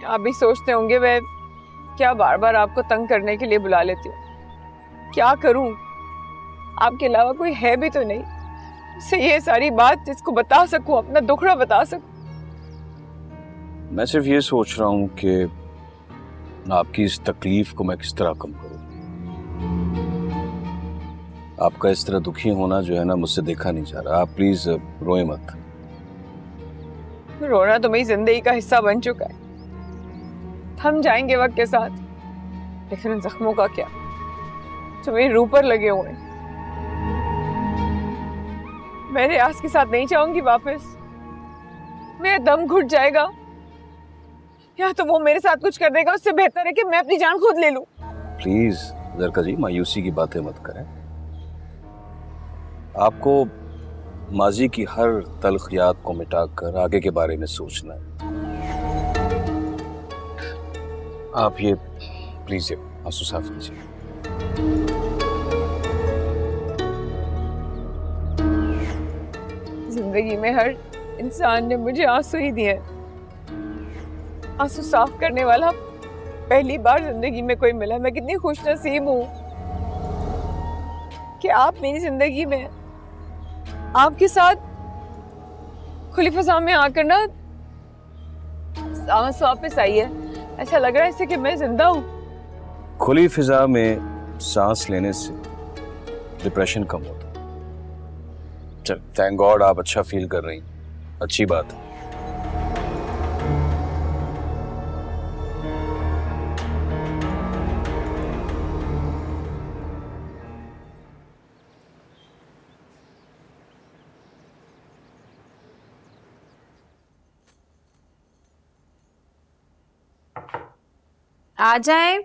आप भी सोचते होंगे मैं क्या बार बार आपको तंग करने के लिए बुला लेती हूँ। क्या करूँ, आपके अलावा कोई है भी तो नहीं से ये सारी बात जिसको बता सकूं, अपना दुखड़ा बता सकूं। मैं सिर्फ ये सोच रहा हूँ कि आपकी इस तकलीफ को मैं किस तरह कम करूँ। आपका इस तरह दुखी होना जो है ना, मुझसे देखा नहीं जा रहा। आप प्लीज रोए मत। रोना तो मेरी जिंदगी का हिस्सा बन चुका है, थम जाएंगे वक्त के साथ, लेकिन उन जख्मों का क्या जो मेरी रूह पर लगे हुए हैं। मैं रियाज के साथ नहीं जाऊंगी वापस। मेरा दम घुट जाएगा या तो वो मेरे साथ कुछ कर देगा, उससे बेहतर है कि मैं अपनी जान खुद ले लूं। प्लीज जरका जी, मायूसी की बातें मत करें। आपको माजी की हर तल्ख याद को मिटाकर आगे के बारे में सोचना है। आप ये प्लीज ये आंसू साफ कीजिए। जिंदगी में हर इंसान ने मुझे आंसू ही दिए। आंसू साफ करने वाला पहली बार जिंदगी में कोई मिला। मैं कितनी खुशनसीब हूँ कि आप मेरी जिंदगी में, आपके साथ खुली फजा में आकर ना सांस वापस आई है। ऐसा लग रहा है इससे कि मैं जिंदा हूँ। खुली फिजा में सांस लेने से डिप्रेशन कम होता। चल, थैंक गॉड आप अच्छा फील कर रही हैं, अच्छी बात है। आ जाए।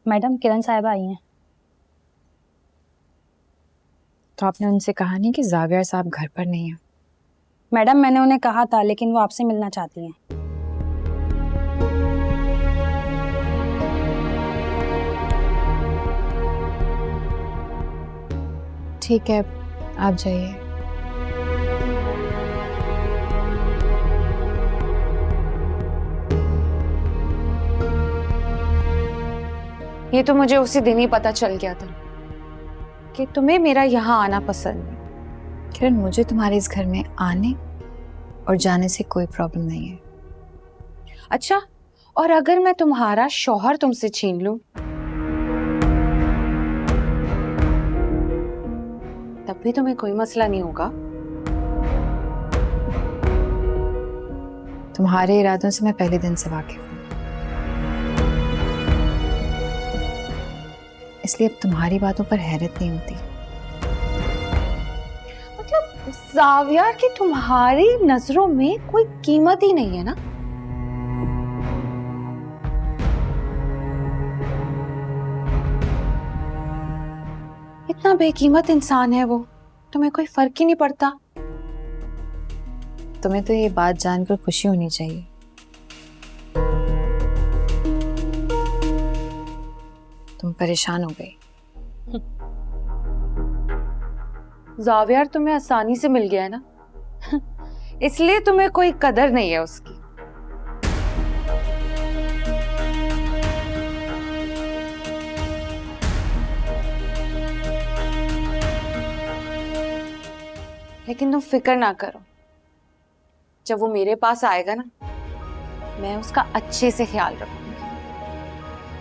मैडम किरण साहिबा आई हैं। तो आपने उनसे कहा नहीं कि जावियर साहब घर पर नहीं है? मैडम मैंने उन्हें कहा था, लेकिन वो आपसे मिलना चाहती हैं। ठीक है, आप जाइए। ये तो मुझे उसी दिन ही पता चल गया था कि तुम्हें मेरा यहाँ आना पसंद है। किरण, मुझे तुम्हारे इस घर में आने और जाने से कोई प्रॉब्लम नहीं है। अच्छा, और अगर मैं तुम्हारा शौहर तुमसे छीन लूं, तब भी तुम्हें कोई मसला नहीं होगा? तुम्हारे इरादों से मैं पहले दिन से वाकिफ हूं, इसलिए अब तुम्हारी बातों पर हैरत नहीं होती। मतलब जावियर की तुम्हारी नजरों में कोई कीमत ही नहीं है ना? इतना बेकीमत इंसान है वो, तुम्हें कोई फर्क ही नहीं पड़ता। तुम्हें तो ये बात जानकर खुशी होनी चाहिए। तुम परेशान हो गई। जावियर तुम्हें आसानी से मिल गया है ना, इसलिए तुम्हें कोई कदर नहीं है उसकी। लेकिन तुम फिक्र ना करो, जब वो मेरे पास आएगा ना, मैं उसका अच्छे से ख्याल रखूंगी।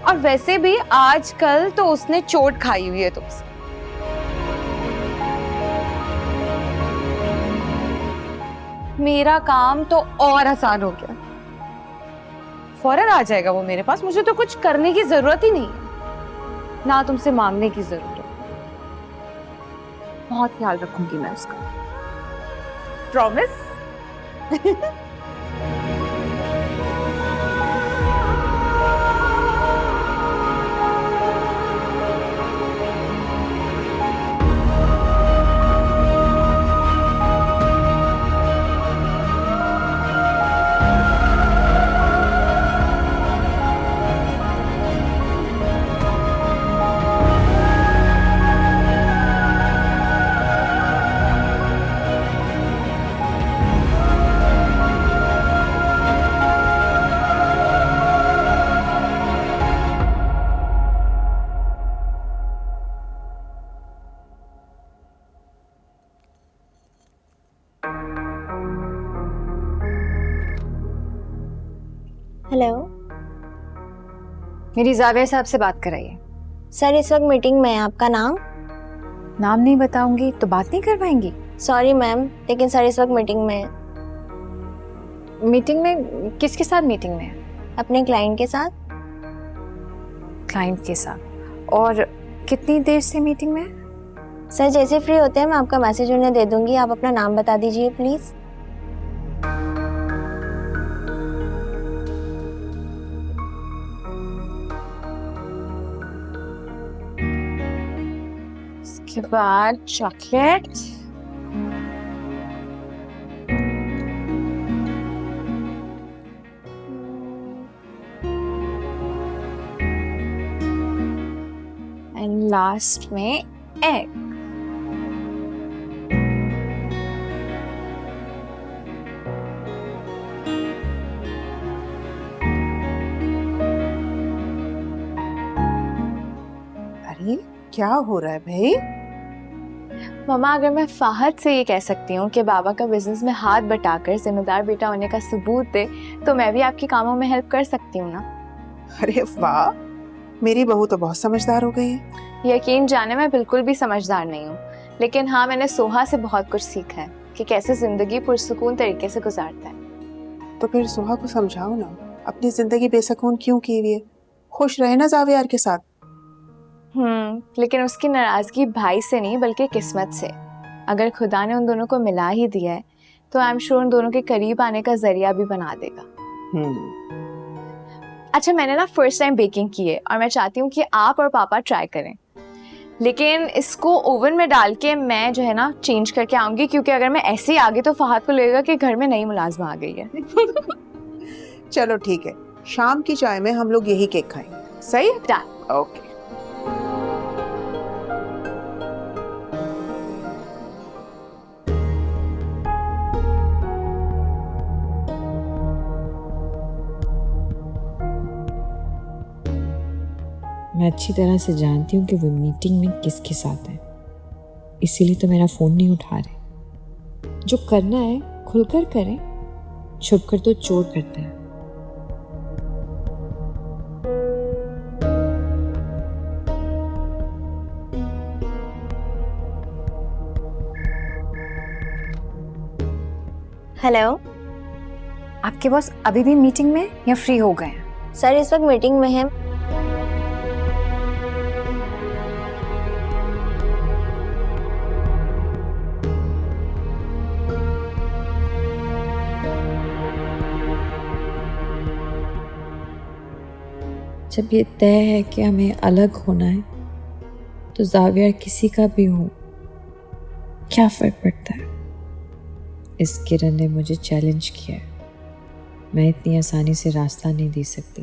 और वैसे भी आजकल तो उसने चोट खाई हुई है तुमसे। मेरा काम तो और आसान हो गया, फौरन आ जाएगा वो मेरे पास। मुझे तो कुछ करने की जरूरत ही नहीं है, ना तुमसे मांगने की जरूरत। बहुत ख्याल रखूंगी मैं उसका, प्रॉमिस। हेलो मेरी जाविया साहब से बात कराइए। सर, इस वक्त मीटिंग में है। आपका नाम? नाम नहीं बताऊंगी तो बात नहीं करवाएंगी? सॉरी मैम, लेकिन सर इस वक्त मीटिंग में है। मीटिंग में? किसके साथ मीटिंग में है? अपने क्लाइंट के साथ। क्लाइंट के साथ? और कितनी देर से मीटिंग में है? सर जैसे फ्री होते हैं मैं आपका मैसेज उन्हें दे दूंगी। आप अपना नाम बता दीजिए प्लीज। उसके बाद चॉकलेट, एंड लास्ट में एग। अरे क्या हो रहा है भाई? मम्मा, अगर मैं फाहद से ये कह सकती हूँ कि बाबा का बिजनेस में हाथ बटाकर जिम्मेदार बेटा होने का सबूत दे, तो मैं भी आपके कामों में हेल्प कर सकती हूँ ना। अरे वाह, मेरी बहू तो बहुत समझदार हो गई है। यकीन जाने मैं बिल्कुल भी समझदार नहीं हूँ, लेकिन हाँ मैंने सोहा से बहुत कुछ सीखा है कि कैसे जिंदगी पुरसुकून तरीके से गुजारता है। तो फिर सोहा को समझाओ ना, अपनी जिंदगी बेसकून क्यों की हुई है, खुश रहे ना जावियार के साथ। लेकिन उसकी नाराजगी भाई से नहीं बल्कि किस्मत से। अगर खुदा ने उन दोनों को मिला ही दिया है तो आई एम श्योर उन दोनों के करीब आने का जरिया भी बना देगा। अच्छा, मैंने ना फर्स्ट टाइम बेकिंग की है और मैं चाहती हूँ कि आप और पापा ट्राई करें, लेकिन इसको ओवन में डाल के मैं जो है ना चेंज करके आऊंगी, क्योंकि अगर मैं ऐसे ही आगे तो फहद को लगेगा कि घर में नई मुलाजमा आ गई है। चलो ठीक है, शाम की चाय में हम लोग यही केक खाएंगे। सही है? डन। ओके। मैं अच्छी तरह से जानती हूँ कि वो मीटिंग में किसके साथ है, इसीलिए तो मेरा फ़ोन नहीं उठा रहे। जो करना है खुलकर करें, छुपकर तो चोर करते हैं। हेलो आपके बॉस अभी भी मीटिंग में या फ्री हो गए हैं? सर, इस वक्त मीटिंग में है। जब ये तय है कि हमें अलग होना है तो जाविया किसी का भी हो, क्या फर्क पड़ता है। इस किरण ने मुझे चैलेंज किया है, मैं इतनी आसानी से रास्ता नहीं दे सकती।